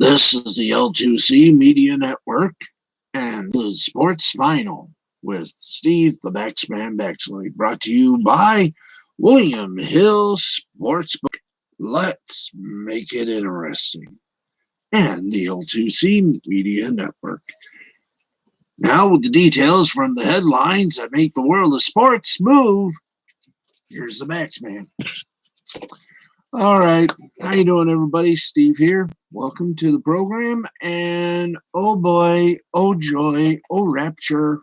This is the L2C Media Network and the Sports Final with Steve the Baxman Baxley, brought to you by William Hill Sportsbook. Let's make it interesting. And the L2C Media Network. Now, with the details from the headlines that make the world of sports move, here's the Baxman. All right, how you doing, everybody? Steve here. Welcome to the program. And oh boy, oh joy, oh rapture.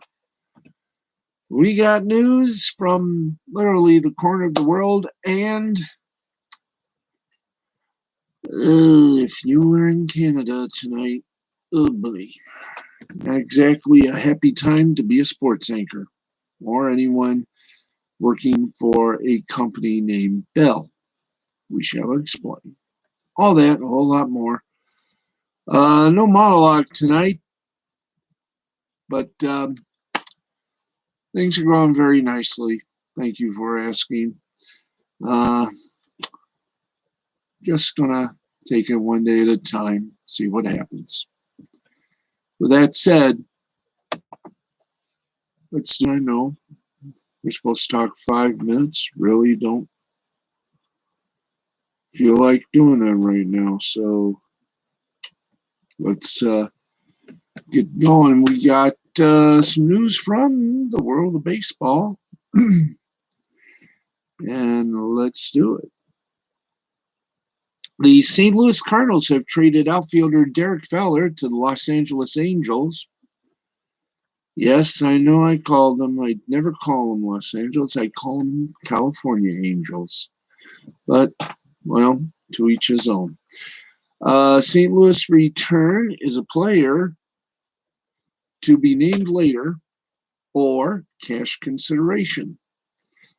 We got news from literally the corner of the world. And if you were in Canada tonight, oh boy, not exactly a happy time to be a sports anchor or anyone working for a company named Bell. We shall explain. All that and a whole lot more. No monologue tonight, but things are going very nicely. Thank you for asking. Just gonna take it one day at a time, see what happens. With that said, I know we're supposed to talk 5 minutes. Really don't feel like doing that right now, so let's get going. We got some news from the world of baseball, and let's do it. The St. Louis Cardinals have traded outfielder Derek Fowler to the Los Angeles Angels. Yes, I know I call them. I never call them Los Angeles. I call them California Angels. But, well, to each his own. St. Louis return is a player to be named later or cash consideration.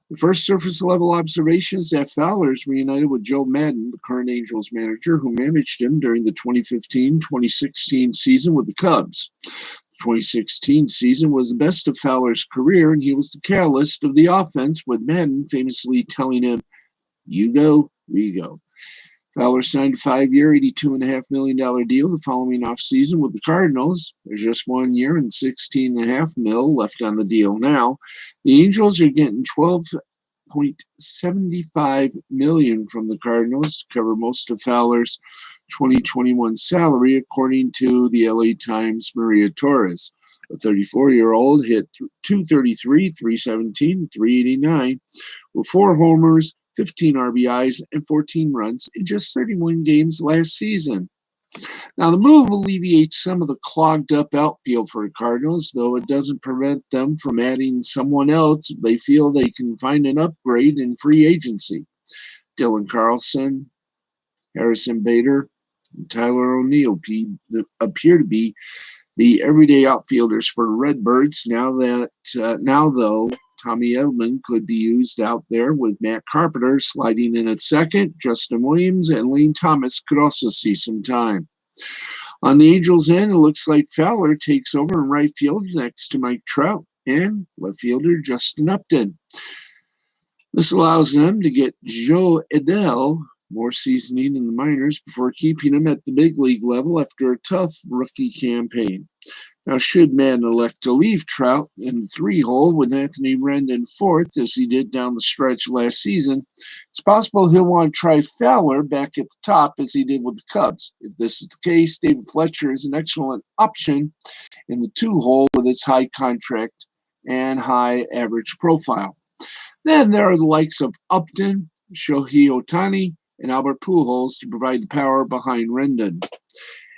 The first surface-level observation is that Fowler is reunited with Joe Maddon, the current Angels manager, who managed him during the 2015-2016 season with the Cubs. The 2016 season was the best of Fowler's career, and he was the catalyst of the offense, with Maddon famously telling him, "You go, we go." Fowler signed a 5-year, $82.5 million deal the following offseason with the Cardinals. There's just 1 year and $16.5 million left on the deal now. The Angels are getting $12.75 million from the Cardinals to cover most of Fowler's 2021 salary, according to the LA Times' Maria Torres. The 34-year-old hit .233, .317, .389 with 4 homers, 15 RBIs, and 14 runs in just 31 games last season. Now, the move alleviates some of the clogged-up outfield for the Cardinals, though it doesn't prevent them from adding someone else they feel they can find an upgrade in free agency. Dylan Carlson, Harrison Bader, and Tyler O'Neill appear to be the everyday outfielders for the Redbirds. Now, though, Tommy Edman could be used out there with Matt Carpenter sliding in at second. Justin Williams and Lane Thomas could also see some time. On the Angels' end, it looks like Fowler takes over in right field next to Mike Trout and left fielder Justin Upton. This allows them to get Joe Adell more seasoning in the minors before keeping him at the big league level after a tough rookie campaign. Now, should Maddon elect to leave Trout in the 3-hole with Anthony Rendon fourth, as he did down the stretch last season, it's possible he'll want to try Fowler back at the top as he did with the Cubs. If this is the case, David Fletcher is an excellent option in the 2-hole with its high contract and high average profile. Then there are the likes of Upton, Shohei Ohtani, and Albert Pujols to provide the power behind Rendon.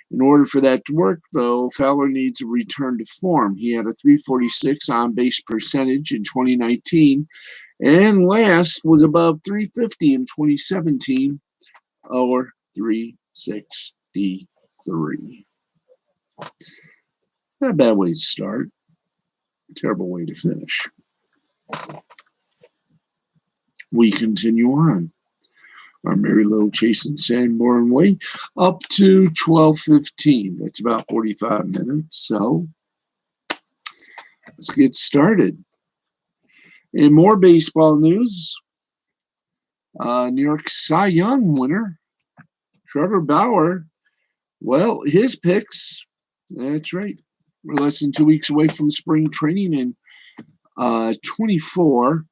In order for that to work, though, Fowler needs a return to form. He had a .346 on-base percentage in 2019, and last was above .350 in 2017, or .363. Not a bad way to start. Terrible way to finish. We continue on our merry little Jason Sanborn way up to 12:15. That's about 45 minutes. So let's get started. In more baseball news, New York Cy Young winner Trevor Bauer Well, his picks, that's right. We're less than 2 weeks away from spring training, and 24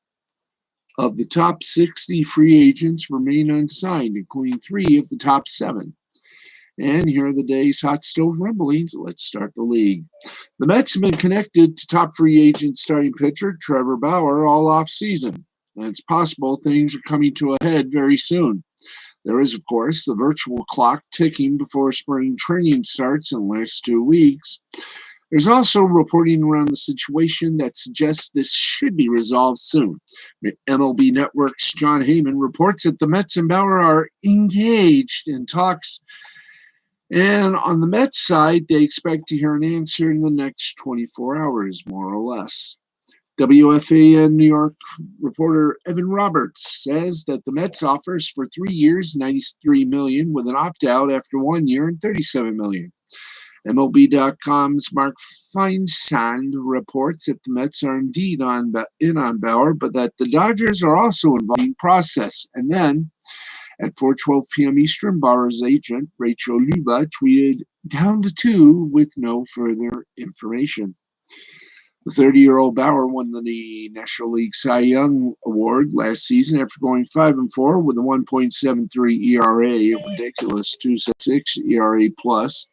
of the top 60 free agents remain unsigned, including 3 of the top 7. And here are the day's hot stove rumblings. Let's start the league. The Mets have been connected to top free agent starting pitcher Trevor Bauer all offseason, and it's possible things are coming to a head very soon. There is, of course, the virtual clock ticking before spring training starts in the last 2 weeks. There's also reporting around the situation that suggests this should be resolved soon. MLB Network's John Heyman reports that the Mets and Bauer are engaged in talks, and on the Mets side, they expect to hear an answer in the next 24 hours, more or less. WFAN New York reporter Evan Roberts says that the Mets offers for 3 years, $93 million, with an opt-out after 1 year and $37 million. MLB.com's Mark Feinsand reports that the Mets are indeed in on Bauer, but that the Dodgers are also involved in the process. And then, at 4:12 p.m. Eastern, Bauer's agent, Rachel Luba, tweeted, "Down to 2 with no further information." The 30-year-old Bauer won the National League Cy Young Award last season after going 5-4 with a 1.73 ERA, a ridiculous 2.76 ERA plus,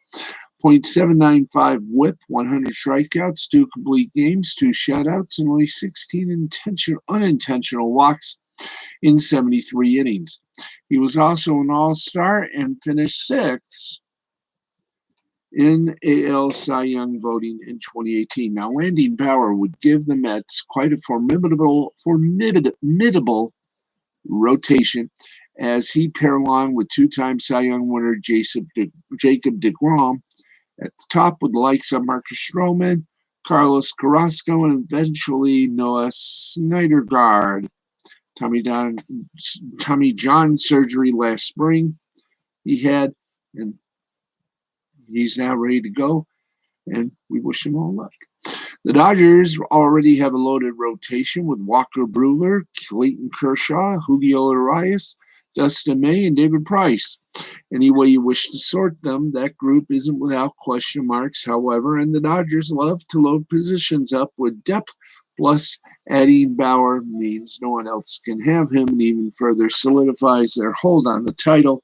.795 WHIP, 100 strikeouts, 2 complete games, 2 shutouts, and only 16 unintentional walks in 73 innings. He was also an All-Star and finished 6th in AL Cy Young voting in 2018. Now, landing Bauer would give the Mets quite a formidable rotation, as he pair along with 2-time Cy Young winner Jacob deGrom at the top with the likes of Marcus Stroman, Carlos Carrasco, and eventually Noah Syndergaard. Tommy John surgery last spring he had, and he's now ready to go, and we wish him all luck. The Dodgers already have a loaded rotation with Walker Buehler, Clayton Kershaw, Julio Urias, Dustin May, and David Price. Any way you wish to sort them, that group isn't without question marks, however, and the Dodgers love to load positions up with depth, plus adding Bauer means no one else can have him, and even further solidifies their hold on the title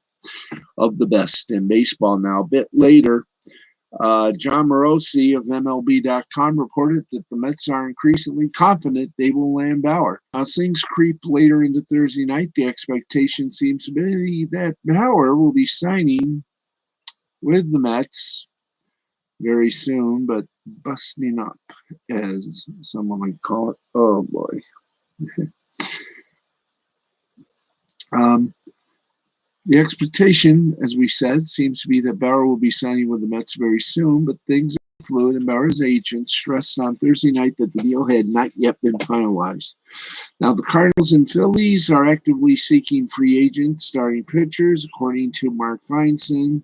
of the best in baseball. Now, a bit later, John Morosi of MLB.com reported that the Mets are increasingly confident they will land Bauer. As things creep later into Thursday night, the expectation seems to be that Bauer will be signing with the Mets very soon, but busting up, as someone might call it. Oh, boy. The expectation, as we said, seems to be that Bauer will be signing with the Mets very soon, but things are fluid, and Bauer's agent stressed on Thursday night that the deal had not yet been finalized. Now, the Cardinals and Phillies are actively seeking free agents, starting pitchers, according to Mark Feinsand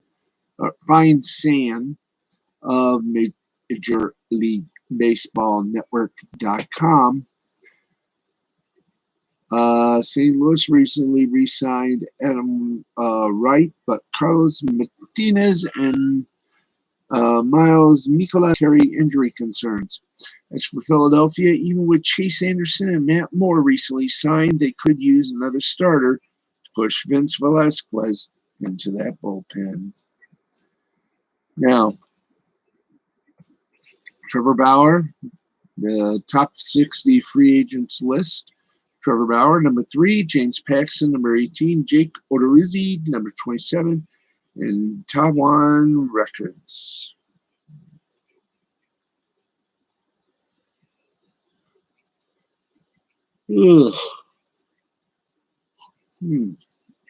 of Major League Baseball Network.com. St. Louis recently re-signed Adam Wright, but Carlos Martinez and Miles Mikolas carry injury concerns. As for Philadelphia, even with Chase Anderson and Matt Moore recently signed, they could use another starter to push Vince Velasquez into that bullpen. Now, Trevor Bauer, the top 60 free agents list. Trevor Bauer, number 3, James Paxton, number 18, Jake Odorizzi, number 27, and Taijuan Records. Ugh.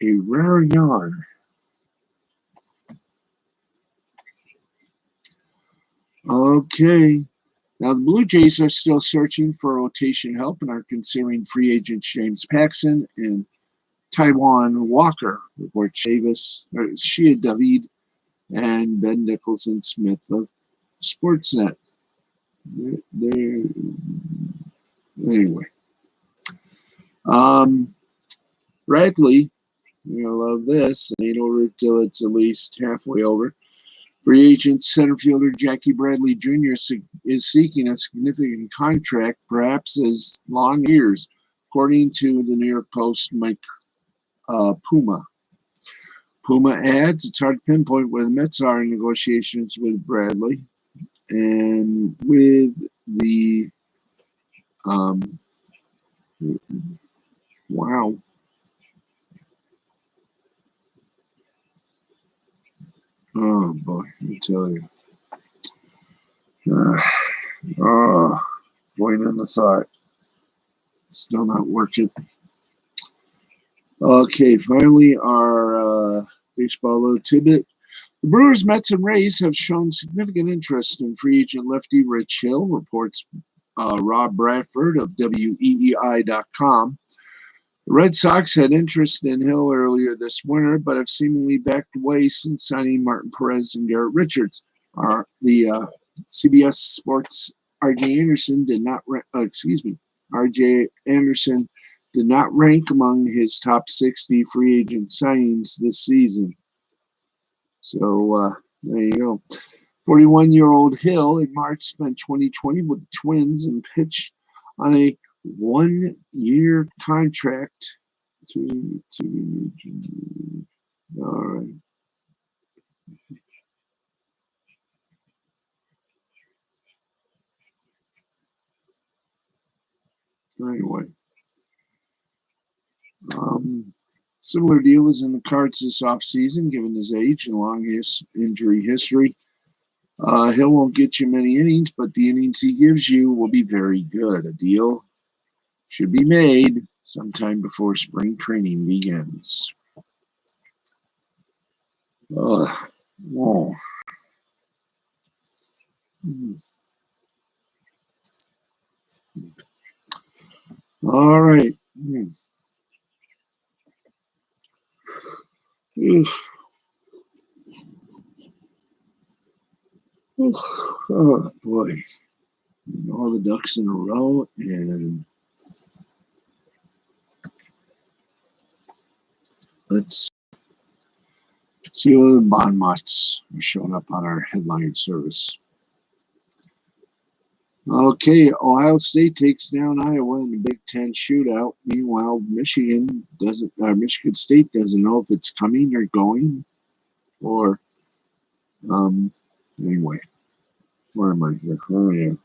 A rare yawn. Okay. Now, the Blue Jays are still searching for rotation help and are considering free agents James Paxton and Taijuan Walker, reports Davis, Shia David, and Ben Nicholson Smith of Sportsnet. Anyway. Bradley, you're going to love this. It ain't over till it's at least halfway over. Free agent center fielder Jackie Bradley Jr. is seeking a significant contract, perhaps as long years, according to the New York Post. Mike Puma. Puma adds, it's hard to pinpoint where the Mets are in negotiations with Bradley and with the wow. Oh boy, let me tell you. Going in the thought. Still not working. Okay, finally, our baseball little tidbit. The Brewers, Mets, and Rays have shown significant interest in free agent lefty Rich Hill, reports Rob Bradford of WEEI.com. The Red Sox had interest in Hill earlier this winter, but have seemingly backed away since signing Martin Perez and Garrett Richards. The CBS Sports RJ Anderson did not. RJ Anderson did not rank among his top 60 free agent signings this season. So there you go. 41-year-old Hill in March spent 2020 with the Twins and pitched on a one-year contract. All right. Anyway. Similar deal is in the cards this offseason, given his age and long injury history. Hill won't get you many innings, but the innings he gives you will be very good. A deal should be made sometime before spring training begins. Whoa. All right. Oh boy. All the ducks in a row, and let's see what the bond mots are showing up on our headline service. Okay, Ohio State takes down Iowa in the Big Ten shootout. Meanwhile, Michigan State doesn't know if it's coming or going, or anyway. Where am I here? Oh yeah.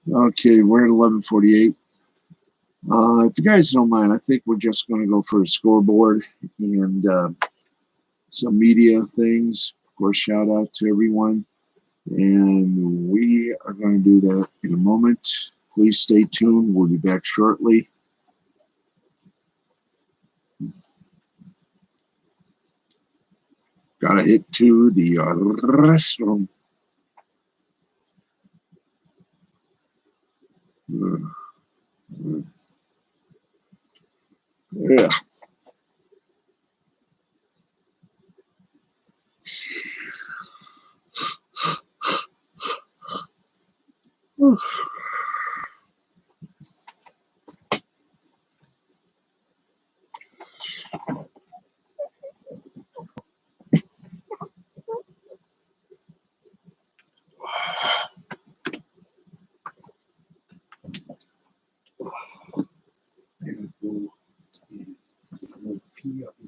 Okay, we're at 11:48. If you guys don't mind, I think we're just going to go for a scoreboard and some media things. Of course, shout out to everyone. And we are going to do that in a moment. Please stay tuned. We'll be back shortly. Gotta hit to the restroom. Yeah.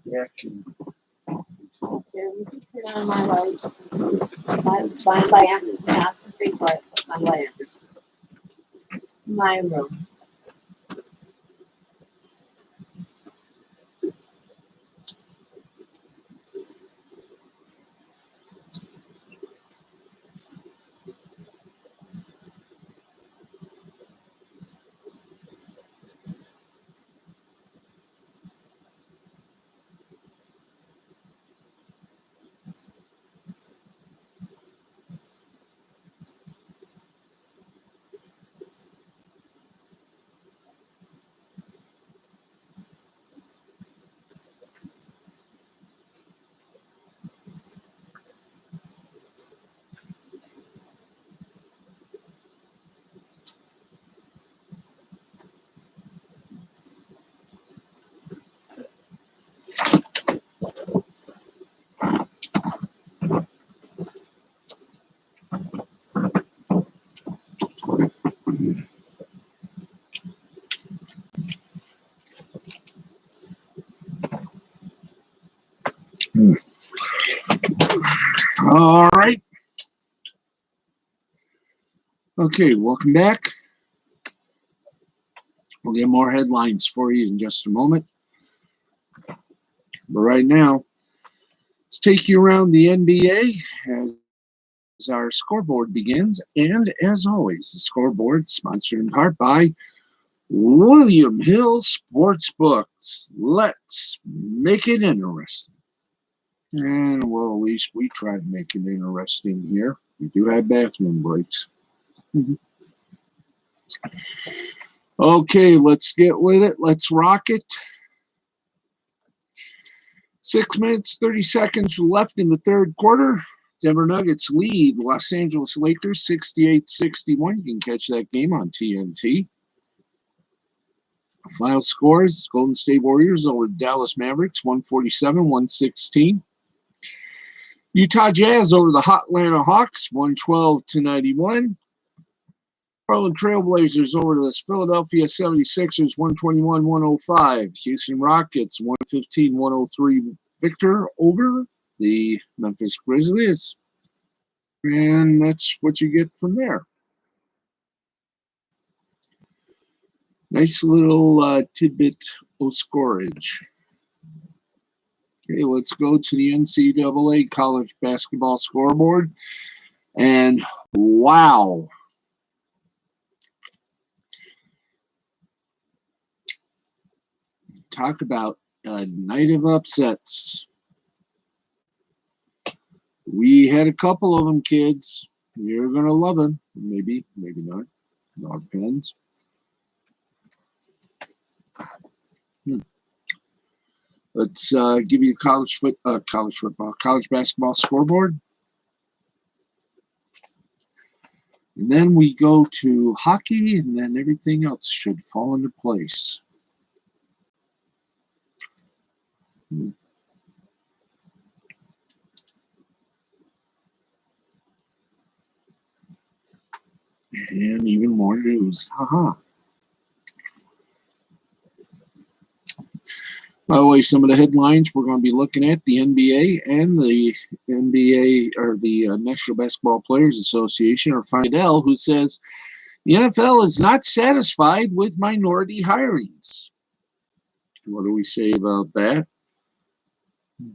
Back and would you turn on my light? My lamp, not the big light, but my lamp. My room. All right. Okay, welcome back. We'll get more headlines for you in just a moment. But right now, let's take you around the NBA as our scoreboard begins. And as always, the scoreboard is sponsored in part by William Hill Sportsbooks. Let's make it interesting. And well, at least we try to make it interesting here. We do have bathroom breaks. Okay, let's get with it. Let's rock it. 6 minutes, 30 seconds left in the third quarter. Denver Nuggets lead Los Angeles Lakers 68-61. You can catch that game on TNT. Final scores, Golden State Warriors over Dallas Mavericks 147-116. Utah Jazz over the Atlanta Hawks 112-91. Portland Trailblazers over the Philadelphia 76ers 121-105. Houston Rockets 115-103 victor over the Memphis Grizzlies. And that's what you get from there. Nice little tidbit of scorage. Okay, let's go to the NCAA college basketball scoreboard. And wow. Talk about a night of upsets. We had a couple of them, kids. You're going to love them. Maybe, maybe not. It all depends. Let's give you college basketball scoreboard. And then we go to hockey, and then everything else should fall into place. And even more news. Haha. By the way, some of the headlines we're going to be looking at the NBA and the NBA or the National Basketball Players Association or Fidel, who says the NFL is not satisfied with minority hirings. What do we say about that?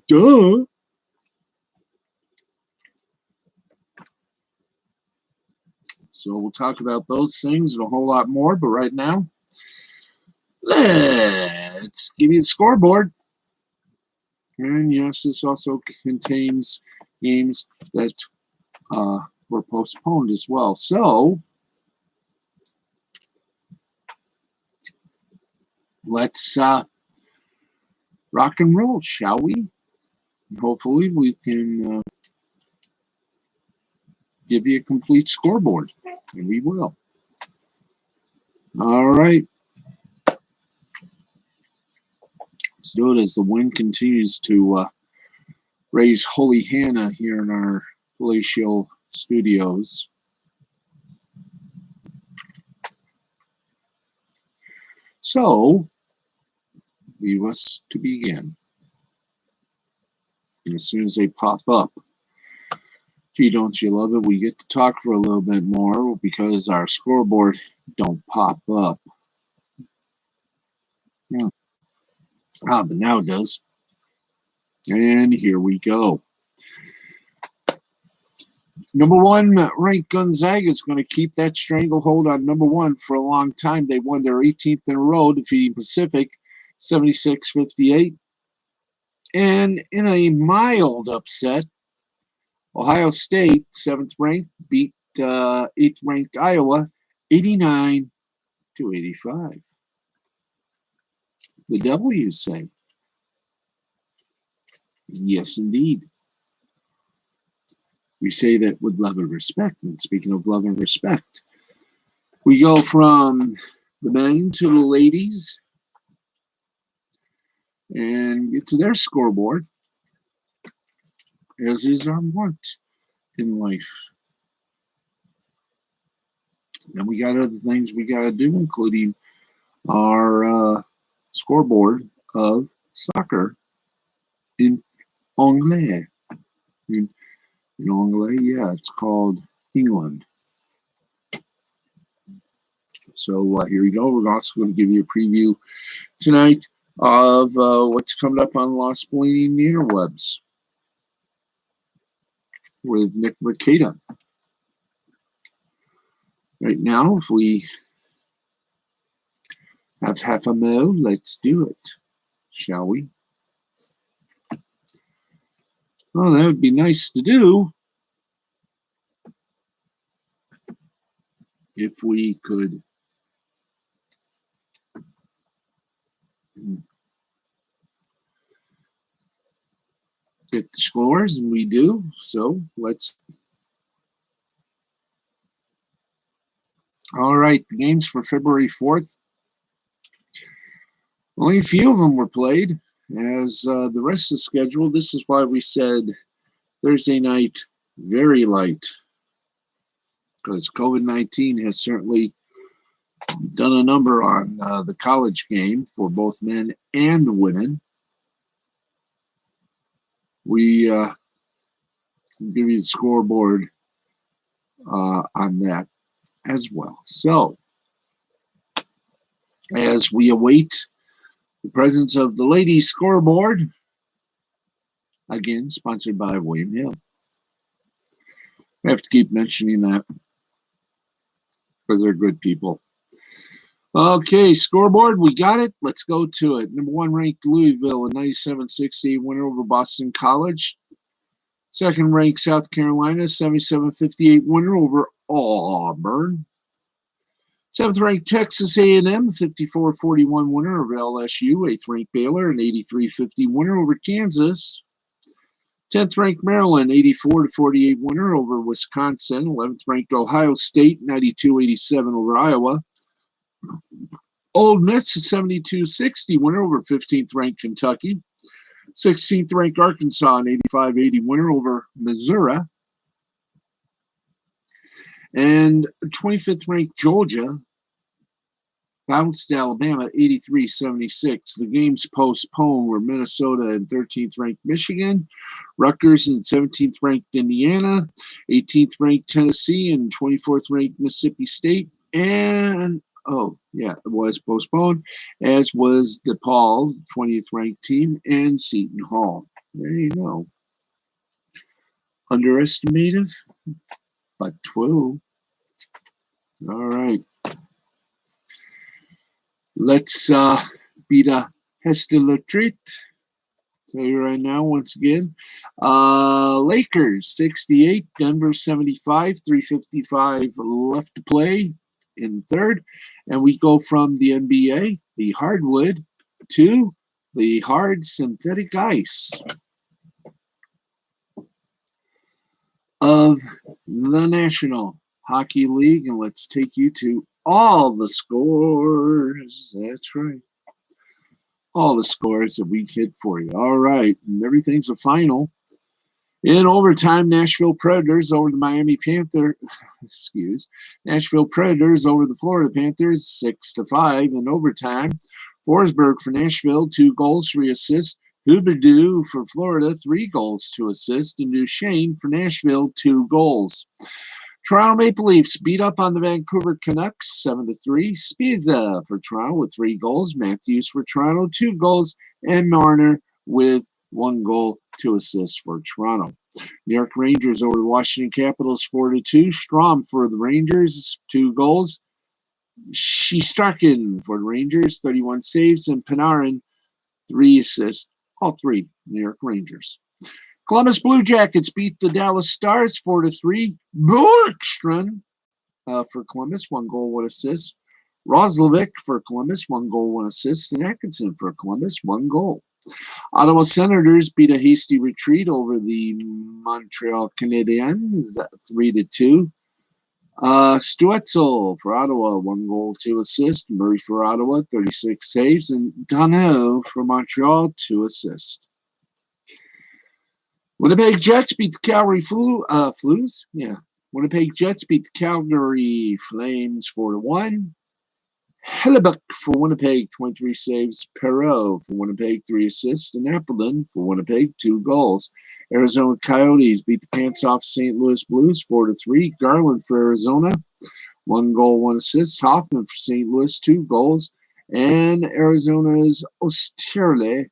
Duh. So we'll talk about those things and a whole lot more. But right now, let's give you the scoreboard. And yes, this also contains games that were postponed as well. So let's rock and roll, shall we? Hopefully we can give you a complete scoreboard, and we will. All right. Let's do it as the wind continues to raise Holy Hannah here in our palatial studios. So, leave us to begin. And as soon as they pop up, gee, don't you love it? We get to talk for a little bit more because our scoreboard don't pop up. Yeah. But now it does. And here we go. Number one ranked Gonzaga is going to keep that stranglehold on number one for a long time. They won their 18th in a row, defeating Pacific 76-58. And in a mild upset, Ohio State, 7th ranked, beat 8th ranked Iowa 89-85. The devil, you say? Yes, indeed. We say that with love and respect. And speaking of love and respect, we go from the men to the ladies and get to their scoreboard, as is our wont in life. Then we got other things we got to do, including our scoreboard of soccer in Anglais. In Anglais, yeah, it's called England. So here we go. We're also going to give you a preview tonight of what's coming up on Lost Bellini in the interwebs with Nick Mercado. Right now, if we have half a mo, let's do it, shall we? Well, that would be nice to do if we could get the scores, and we do. So let's. All right, the games for February 4th. Only a few of them were played, as the rest of the schedule. This is why we said Thursday night very light, because COVID-19 has certainly done a number on the college game for both men and women. We give you the scoreboard on that as well. So, as we await the presence of the ladies scoreboard, again sponsored by William Hill. I have to keep mentioning that because they're good people. Okay, scoreboard, we got it. Let's go to it. Number 1 ranked Louisville, a 97-68 winner over Boston College. Second ranked South Carolina, 77-58 winner over Auburn. 7th ranked Texas A&M, 54-41 winner over LSU. 8th ranked Baylor, an 83-50 winner over Kansas. 10th ranked Maryland, 84-48 winner over Wisconsin. 11th ranked Ohio State, 92-87 over Iowa. Ole Miss, a 72-60 winner over 15th ranked Kentucky. 16th ranked Arkansas, an 85-80 winner over Missouri. And 25th ranked Georgia bounced Alabama 83-76. The games postponed were Minnesota and 13th ranked Michigan, Rutgers and 17th ranked Indiana, 18th ranked Tennessee, and 24th ranked Mississippi State. And it was postponed, as was DePaul, 20th ranked team, and Seton Hall. There you go. Underestimated, but true. All right. Let's beat a Hestelatrit. Tell you right now, once again. Lakers 68, Denver 75, 3:55 left to play in third. And we go from the NBA, the hardwood, to the hard synthetic ice of the National Hockey League. And let's take you to all the scores. That's right. All the scores that we hit for you. All right. And everything's a final. In overtime, Nashville Predators over the Miami Panthers. Nashville Predators over the Florida Panthers, 6-5 in overtime. Forsberg for Nashville, 2 goals, 3 assists. Huberdeau for Florida, 3 goals, 2 assists. And Duchesne for Nashville, 2 goals. Toronto Maple Leafs beat up on the Vancouver Canucks 7-3. Spiza for Toronto with 3 goals. Matthews for Toronto, 2 goals. And Marner with 1 goal, 2 assists for Toronto. New York Rangers over the Washington Capitals 4-2. Strom for the Rangers, 2 goals. Shesterkin for the Rangers, 31 saves. And Panarin, 3 assists. All 3 New York Rangers. Columbus Blue Jackets beat the Dallas Stars 4-3. Bjorkstrand for Columbus, 1 goal, 1 assist. Roslovic for Columbus, 1 goal, 1 assist. And Atkinson for Columbus, 1 goal. Ottawa Senators beat a hasty retreat over the Montreal Canadiens 3-2. Stuetzel for Ottawa, 1 goal, 2 assists. Murray for Ottawa, 36 saves. And Danault for Montreal, 2 assists. Winnipeg Jets beat the Calgary Flames. Winnipeg Jets beat the Calgary Flames 4-1. Hellebuck for Winnipeg, 23 saves. Perreault for Winnipeg, 3 assists. And Appleton for Winnipeg, 2 goals. Arizona Coyotes beat the pants off St. Louis Blues 4-3. Garland for Arizona, 1 goal, 1 assist. Hoffman for St. Louis, 2 goals. And Arizona's Osterle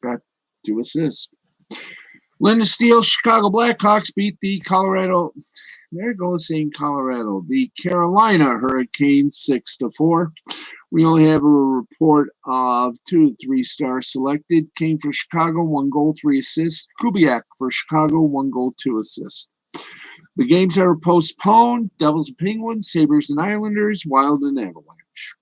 got 2 assists. Linda Steele, Chicago Blackhawks beat the Colorado. There goes saying Colorado. The Carolina Hurricanes 6-4. We only have a report of 2 3-star selected. Kane for Chicago, 1 goal, 3 assists. Kubiak for Chicago, 1 goal, 2 assists. The games that were postponed: Devils and Penguins, Sabres and Islanders, Wild and Avalanche.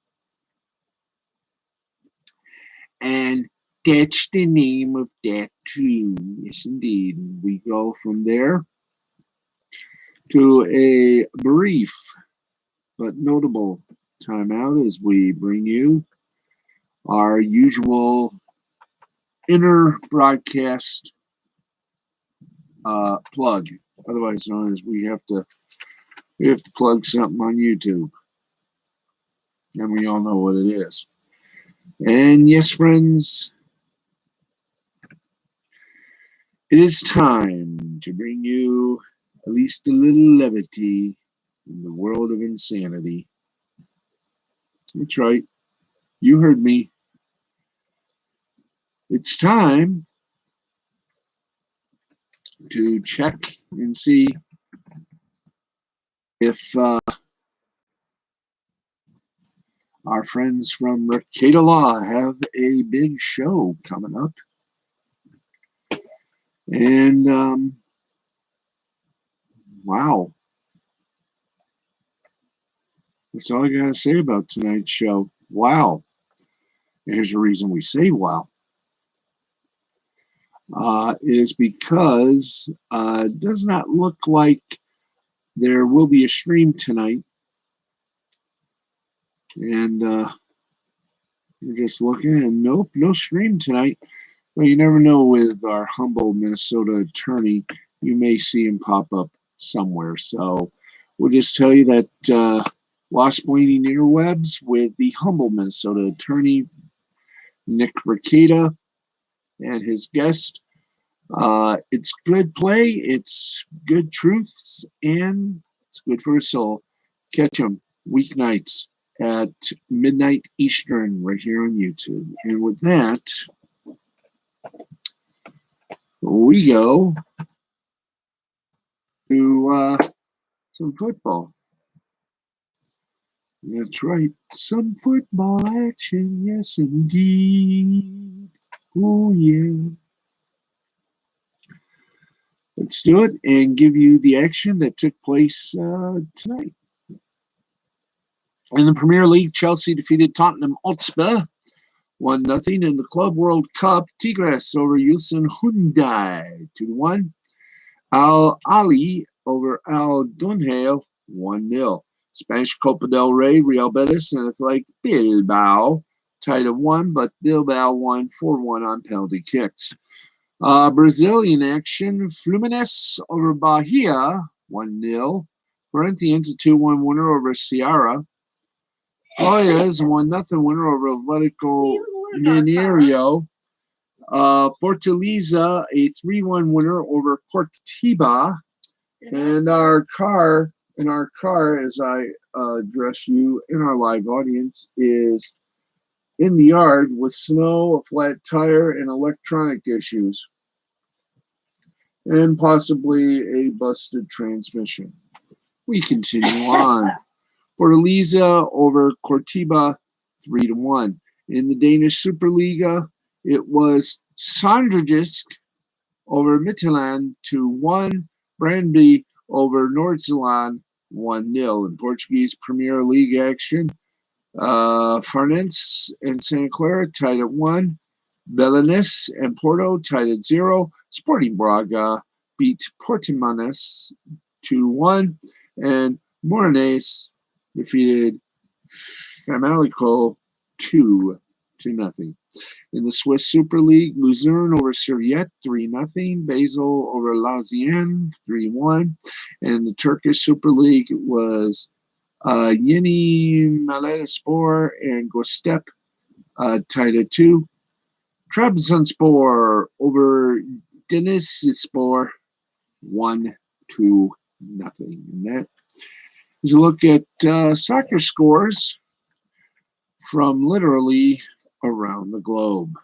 And that's the name of that tune. Yes, indeed. We go from there to a brief but notable timeout as we bring you our usual inner broadcast plug. Otherwise known as we have to plug something on YouTube. And we all know what it is. And yes, friends, it is time to bring you at least a little levity in the world of insanity. That's right. You heard me. It's time to check and see if our friends from Rekieta Law have a big show coming up. And wow. That's all I got to say about tonight's show. Wow. Here's the reason we say wow. Is because it does not look like there will be a stream tonight. And you're just looking, and nope, no stream tonight. But you never know with our humble Minnesota attorney. You may see him pop up somewhere. So we'll just tell you that Lost Bleeding Interwebs with the humble Minnesota attorney, Nick Rekieta, and his guest. It's good play, it's good truths, and it's good for a soul. Catch them weeknights at midnight Eastern right here on YouTube. And with that, we go to some football. That's right, some football action, yes indeed. Oh yeah. Let's do it and give you the action that took place tonight. In the Premier League, Chelsea defeated Tottenham Hotspur 1-0. In the Club World Cup, Tigres over Ulsan Hyundai 2-1. Al Ali over Al Dunhail 1-0. Spanish Copa del Rey, Real Betis and Athletic Bilbao tied at 1, but Bilbao won 4-1 on penalty kicks. Brazilian action, Fluminense over Bahia 1-0. Corinthians a 2-1 winner over Ceará. Goiás a 1-0 winner over Atlético Mineiro. Fortaleza a 3-1 winner over Coritiba. And our car, as I address you in our live audience, is in the yard with snow, a flat tire, and electronic issues. And possibly a busted transmission. We continue on. Fortaleza over Coritiba 3-1. In the Danish Superliga, it was Sønderjysk over Midtjylland 2-1. Brøndby over Nordsjælland 1-0. In Portuguese Premier League action, Fluminense and Santa Clara tied at 1. Belenenses and Porto tied at 0. Sporting Braga beat Portimonense 2-1. And Moreirense defeated Famalicão 2-0. In the Swiss Super League, Luzern over Servette 3-0. Basel over Lausanne 3-1. And the Turkish Super League was Yeni Malatyaspor and Göztepe tied at 2. Trabzonspor over Denizlispor 1-0. And that is a look at soccer scores from literally around the globe.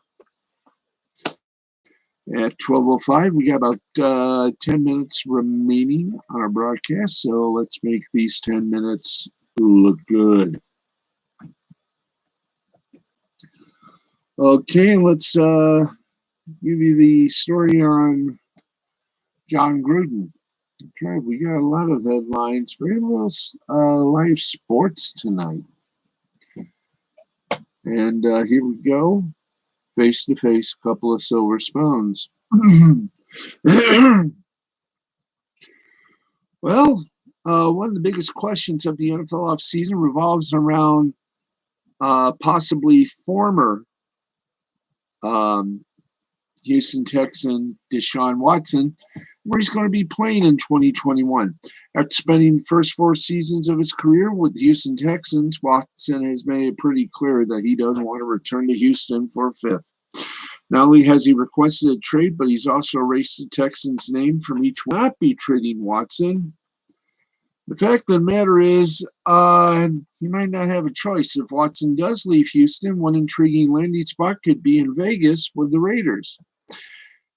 At 12:05, we got about 10 minutes remaining on our broadcast, so let's make these 10 minutes look good. Okay, let's give you the story on Jon Gruden. Okay, we got a lot of headlines, very little live sports tonight. And here we go. Face to face, a couple of silver spoons. Well, one of the biggest questions of the NFL offseason revolves around possibly former Houston Texan Deshaun Watson, where he's going to be playing in 2021. After spending the first 4 seasons of his career with the Houston Texans, Watson has made it pretty clear that he doesn't want to return to Houston for a 5th. Not only has he requested a trade, but he's also erased the Texans' name from each one. Not be trading Watson. The fact of the matter is, he might not have a choice. If Watson does leave Houston, one intriguing landing spot could be in Vegas with the Raiders.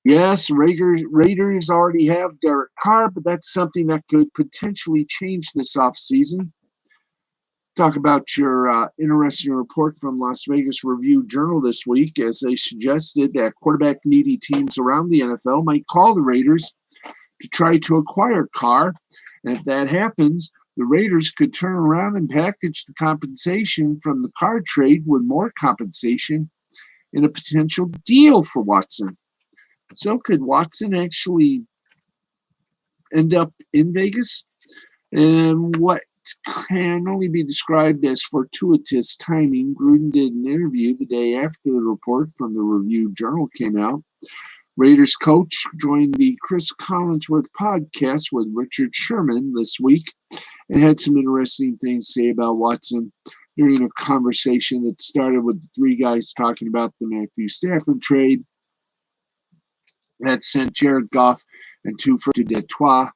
Yes, Raiders already have Derek Carr, but that's something that could potentially change this offseason. Talk about your interesting report from Las Vegas Review-Journal this week, as they suggested that quarterback-needy teams around the NFL might call the Raiders to try to acquire Carr. And if that happens, the Raiders could turn around and package the compensation from the Carr trade with more compensation in a potential deal for Watson. So could Watson actually end up in Vegas? And what can only be described as fortuitous timing, Gruden did an interview the day after the report from the Review-Journal came out. Raiders coach joined the Chris Collinsworth podcast with Richard Sherman this week and had some interesting things to say about Watson during a conversation that started with the 3 guys talking about the Matthew Stafford trade that sent Jared Goff and 2 firsts to Detroit.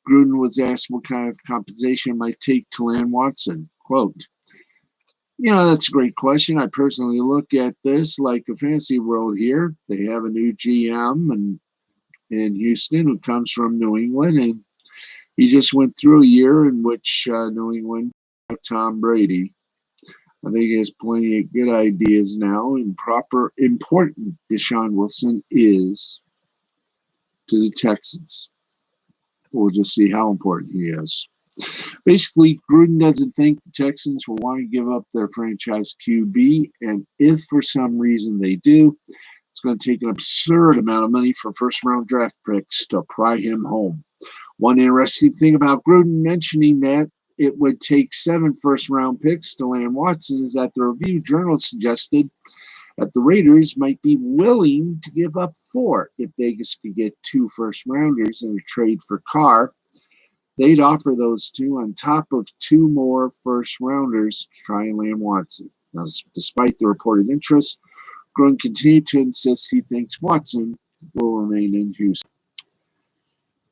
Gruden was asked what kind of compensation it might take to land Watson. Quote, that's a great question. I personally look at this like a fantasy world here. They have a new GM in Houston who comes from New England, and he just went through a year in which New England Tom Brady. I think he has plenty of good ideas now, and important Deshaun Watson is to the Texans. We'll just see how important he is. Basically, Gruden doesn't think the Texans will want to give up their franchise QB, and if for some reason they do, it's going to take an absurd amount of money for first-round draft picks to pry him home. One interesting thing about Gruden mentioning that it would take 7 first-round picks to land Watson is that the Review-Journal suggested that the Raiders might be willing to give up 4 if Vegas could get 2 first-rounders in a trade for Carr. They'd offer those 2 on top of 2 more first-rounders to try and land Watson. Now, despite the reported interest, Gruden continued to insist he thinks Watson will remain in Houston.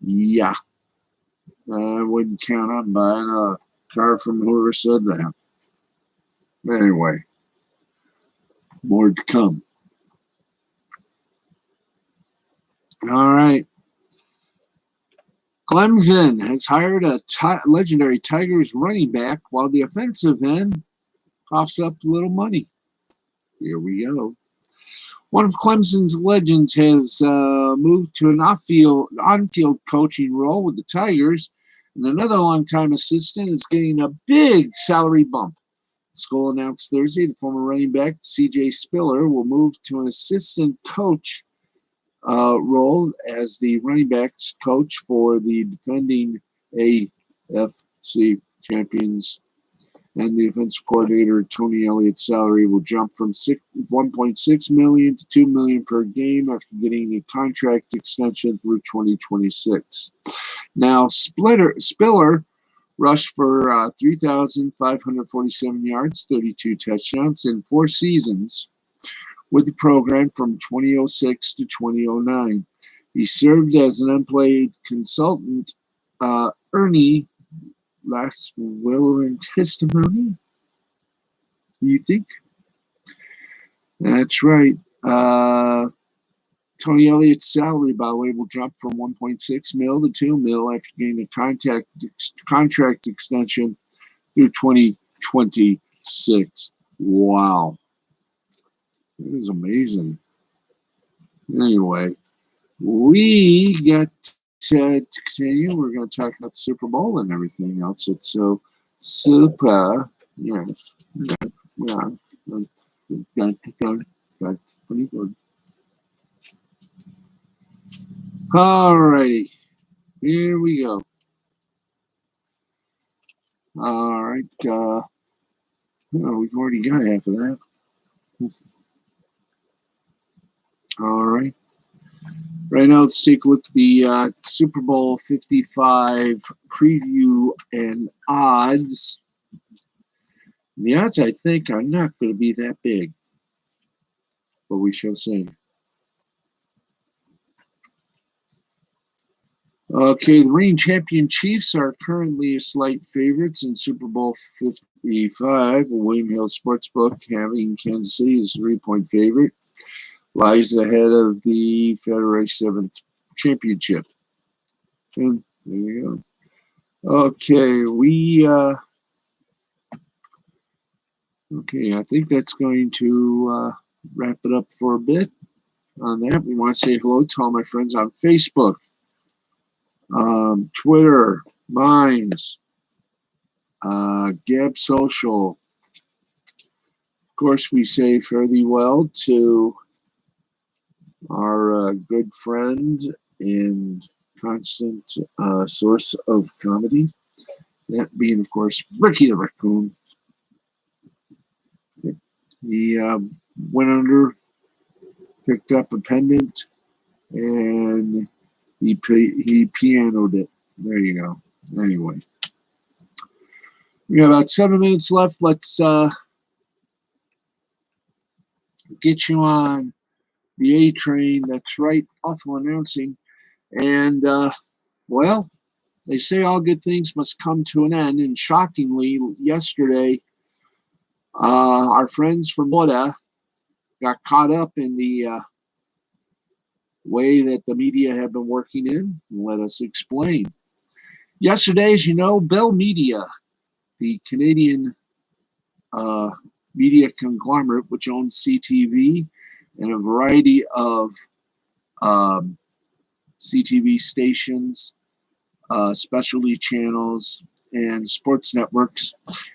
Yeah, I wouldn't count on buying a car from whoever said that. Anyway, more to come. All right. Clemson has hired a legendary Tigers running back while the offensive end coughs up a little money. Here we go. One of Clemson's legends has moved to an on-field coaching role with the Tigers, and another longtime assistant is getting a big salary bump. The school announced Thursday the former running back C.J. Spiller will move to an assistant coach role as the running backs coach for the defending AFC champions, and the offensive coordinator Tony Elliott's salary will jump from $1.6 million to $2 million per game after getting a contract extension through 2026. Now, Spiller Rushed for 3,547 yards, 32 touchdowns in 4 seasons with the program from 2006 to 2009. He served as an unpaid consultant. Ernie last will and testimony. You think? That's right. Tony Elliott's salary, by the way, will jump from 1.6 mil to 2 mil after getting a contract extension through 2026. Wow. That is amazing. Anyway, we got to continue. We're going to talk about the Super Bowl and everything else. It's so super. Yes. Yeah. Pretty good. All righty. Here we go. All right. We've already got half of that. All right. Right now, let's take a look at the Super Bowl 55 preview and odds. The odds, I think, are not going to be that big, but we shall see. Okay, the reigning champion Chiefs are currently slight favorites in Super Bowl 55. William Hill Sportsbook having Kansas City as a 3-point favorite. Lies ahead of the February 7th championship. And there you go. Okay, I think that's going to wrap it up for a bit on that. We want to say hello to all my friends on Facebook, Twitter, Minds, Gab Social. Of course, we say fare thee well to our good friend and constant source of comedy, that being, of course, Ricky the Raccoon. He went under, picked up a pendant, and he pianoed it. There you go. Anyway, we got about 7 minutes left. Let's get you on the A train. That's right, awful announcing. And, well, they say all good things must come to an end. And shockingly, yesterday, our friends from Florida got caught up in the way that the media have been working in. Let us explain. Yesterday, as you know, Bell Media, the Canadian media conglomerate, which owns CTV and a variety of CTV stations, specialty channels, and sports networks.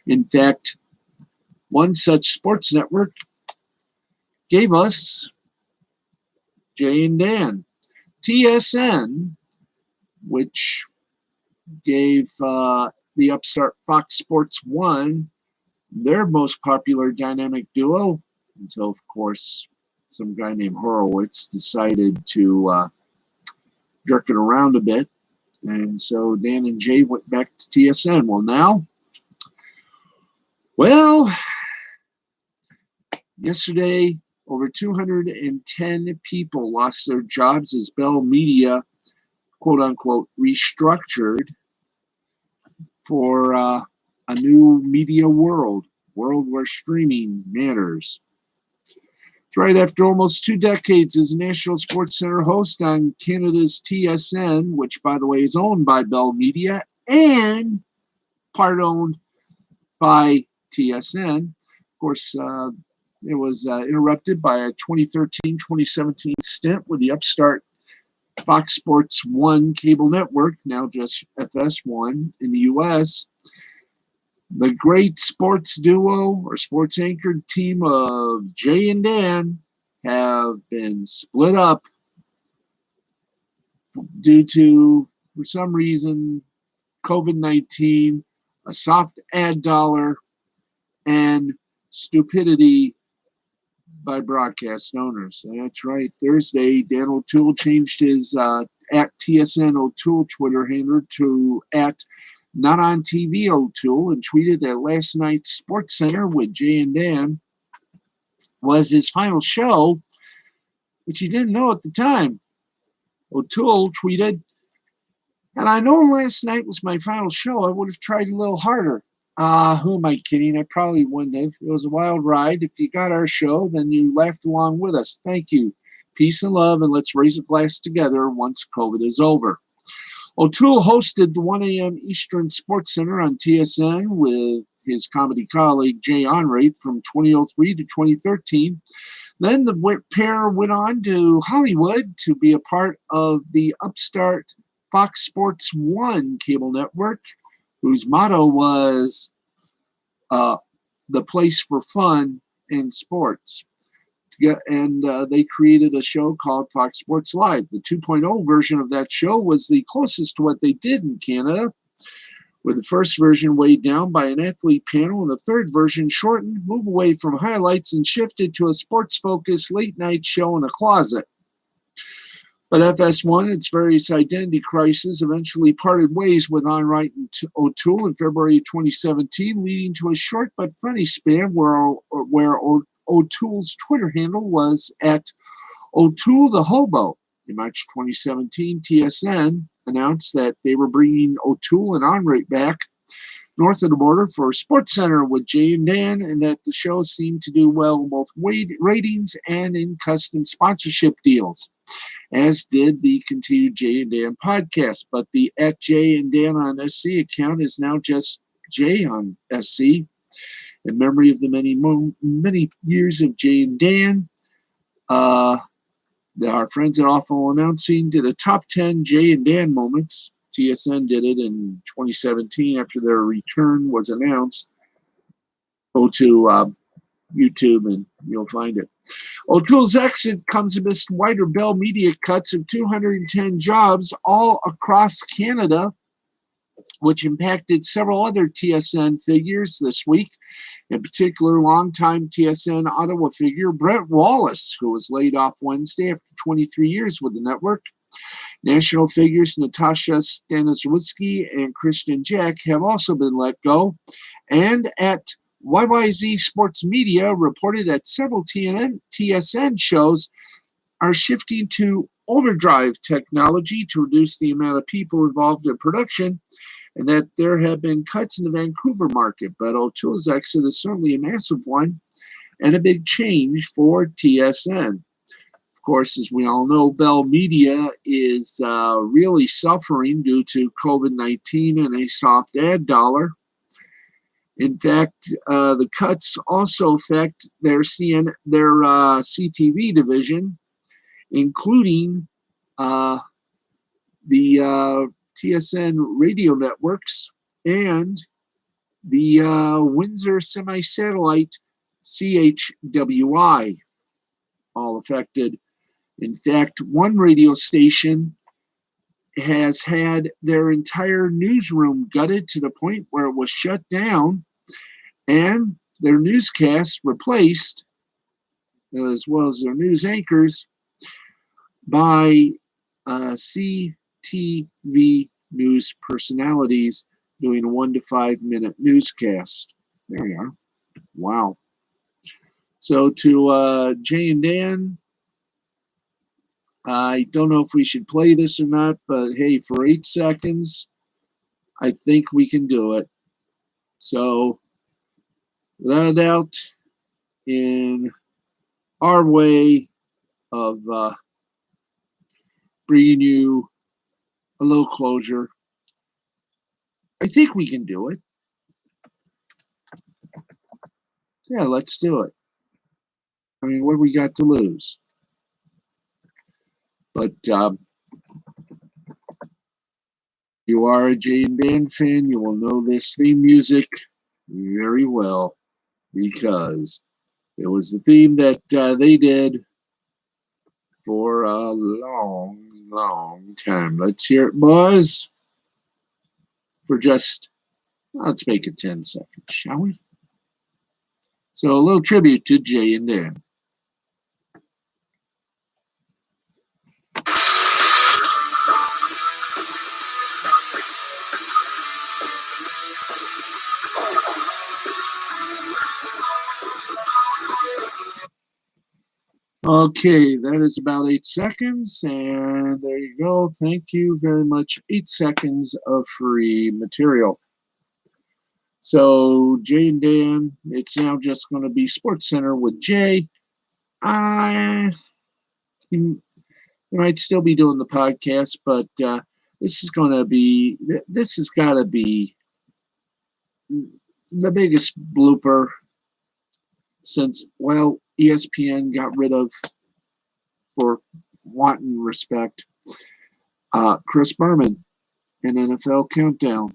In fact, one such sports network gave us Jay and Dan. TSN, which gave the upstart Fox Sports 1 their most popular dynamic duo, until, of course, some guy named Horowitz decided to jerk it around a bit. And so Dan and Jay went back to TSN. Well, yesterday, over 210 people lost their jobs as Bell Media, quote unquote, restructured for a new media world where streaming matters. It's right after almost 2 decades as a national sports center host on Canada's TSN, which, by the way, is owned by Bell Media and part owned by TSN. Of course, it was interrupted by a 2013-2017 stint with the upstart Fox Sports 1 cable network, now just FS1 in the U.S. The great sports duo or sports anchored team of Jay and Dan have been split up due to, for some reason, COVID-19, a soft ad dollar, and stupidity by broadcast owners. That's right. Thursday, Dan O'Toole changed his at TSN O'Toole Twitter handle to at Not on TV O'Toole, and tweeted that last night's Sports Center with Jay and Dan was his final show, which he didn't know at the time. O'Toole tweeted, "And I know last night was my final show. I would have tried a little harder. Who am I kidding? I probably wouldn't have. It was a wild ride. If you got our show, then you laughed along with us. Thank you. Peace and love, and let's raise a glass together once COVID is over." O'Toole hosted the 1 a.m. Eastern Sports Center on TSN with his comedy colleague Jay Onrait from 2003 to 2013. Then the pair went on to Hollywood to be a part of the upstart Fox Sports 1 cable network, whose motto was the place for fun in sports. And they created a show called Fox Sports Live. The 2.0 version of that show was the closest to what they did in Canada, with the first version weighed down by an athlete panel and the third version shortened, moved away from highlights, and shifted to a sports-focused late-night show in a closet. But FS1, its various identity crises, eventually parted ways with Onrait and O'Toole in February 2017, leading to a short but funny span where O'Toole's Twitter handle was at O'Toole the Hobo. In March 2017, TSN announced that they were bringing O'Toole and Onrait back north of the border for Sports Center with Jay and Dan, and that the show seemed to do well in both ratings and in custom sponsorship deals, as did the continued Jay and Dan podcast. But the at Jay and Dan on SC account is now just Jay on SC, in memory of the many years of Jay and Dan. Our friends at Awful Announcing did a top 10 Jay and Dan moments. TSN did it in 2017 after their return was announced. Go to YouTube and you'll find it. O'Toole's exit comes amidst wider Bell Media cuts of 210 jobs all across Canada, which impacted several other TSN figures this week. In particular, longtime TSN Ottawa figure Brent Wallace, who was laid off Wednesday after 23 years with the network. National figures Natasha Staniszewski and Christian Jack have also been let go. And at YYZ Sports Media reported that several TSN shows are shifting to overdrive technology to reduce the amount of people involved in production, and that there have been cuts in the Vancouver market. But O'Toole's exit is certainly a massive one and a big change for TSN. Of course, as we all know, Bell Media is really suffering due to COVID-19 and a soft ad dollar. In fact, the cuts also affect their CTV division, including the TSN radio networks and the Windsor semi-satellite CHWI, all affected. In fact, one radio station has had their entire newsroom gutted to the point where it was shut down and their newscasts replaced, as well as their news anchors, by CTV news personalities doing a 1 to 5 minute newscast. There we are. Wow. So to Jay and Dan, I don't know if we should play this or not, but hey, for 8 seconds, I think we can do it. So, without a doubt, in our way of bringing you a little closure, I think we can do it. Yeah, let's do it. I mean, what do we got to lose? But you are a Jay and Dan fan, you will know this theme music very well because it was the theme that they did for a long, long time. Let's hear it, boys, for just, let's make it 10 seconds, shall we? So a little tribute to Jay and Dan. Okay, that is about 8 seconds, and there you go. Thank you very much. 8 seconds of free material. So, Jay and Dan, it's now just going to be Sports Center with Jay. You might still be doing the podcast, but this has got to be the biggest blooper since, well, ESPN got rid of, for wanton respect, Chris Berman and NFL Countdown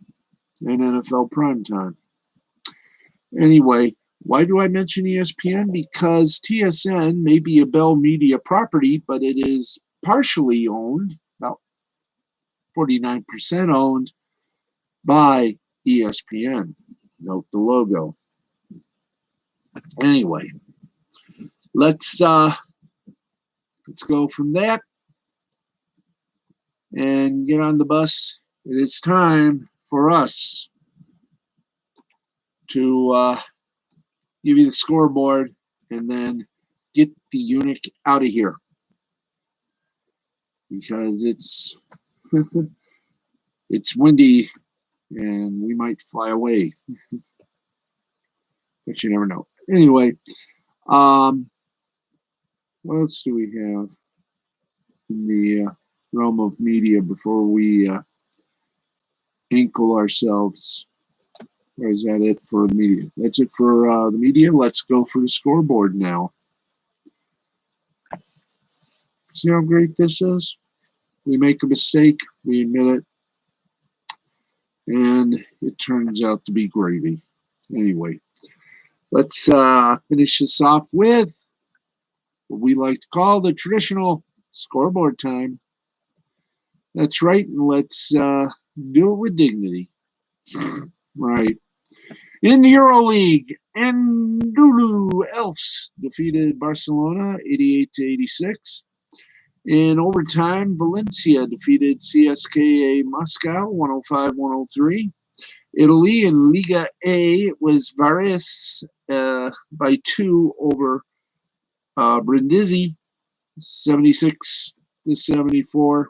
and NFL Primetime. Anyway, why do I mention ESPN? Because TSN may be a Bell Media property, but it is partially owned, about 49% owned, by ESPN. Note the logo. Anyway, let's go from that and get on the bus. It is time for us to give you the scoreboard and then get the eunuch out of here, because it's it's windy and we might fly away. But you never know. Anyway, what else do we have in the realm of media before we ankle ourselves? Or is that it for the media? That's it for the media. Let's go for the scoreboard now. See how great this is? We make a mistake, we admit it, and it turns out to be gravy. Anyway, let's finish this off with what we like to call the traditional scoreboard time. That's right, and let's do it with dignity. Right. In the EuroLeague, Anadolu Elves defeated Barcelona 88-86. In overtime, Valencia defeated CSKA Moscow 105-103. Italy in Liga A, it was Varese by 2 over Brindisi 76-74.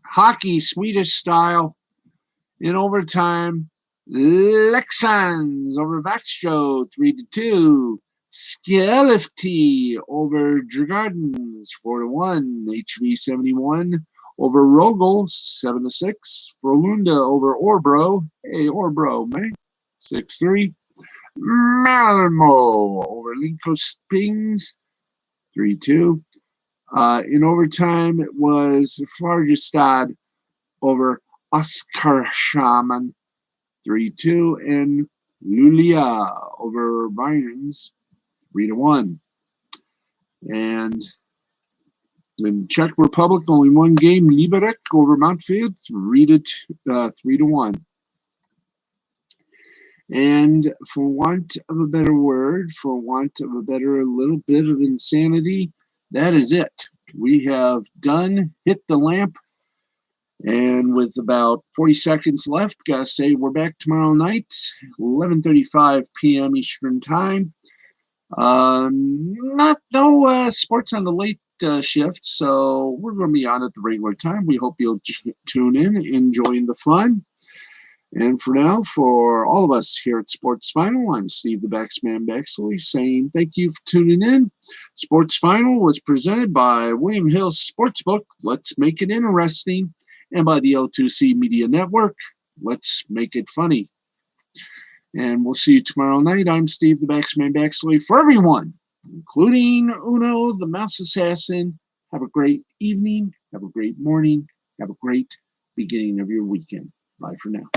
Hockey, Swedish style. In overtime, Leksands over Vaxjo 3-2. Skellefteå over Djurgårdens 4-1. HV 71 over Rogel 7-6. Frölunda over Örebro. Hey, Örebro, man. 6-3. Malmo over Linköpings 3-2. In overtime, it was Farjestad over Oskarshamn 3-2, and Luleå over Vinens 3-1. And in Czech Republic, only one game, Liberec over Montfield 3-1. And for want of a better word, for want of a better little bit of insanity, that is it. We have done hit the lamp. And with about 40 seconds left, gotta say we're back tomorrow night, 11:35 p.m. Eastern Time. No sports on the late shift, so we're going to be on at the regular time. We hope you'll tune in, enjoying the fun. And for now, for all of us here at Sports Final, I'm Steve the Baxman Baxley saying thank you for tuning in. Sports Final was presented by William Hill Sportsbook. Let's make it interesting. And by the L2C Media Network. Let's make it funny. And we'll see you tomorrow night. I'm Steve the Baxman Baxley. For everyone, including Uno, the Mouse Assassin, have a great evening, have a great morning, have a great beginning of your weekend. Bye for now.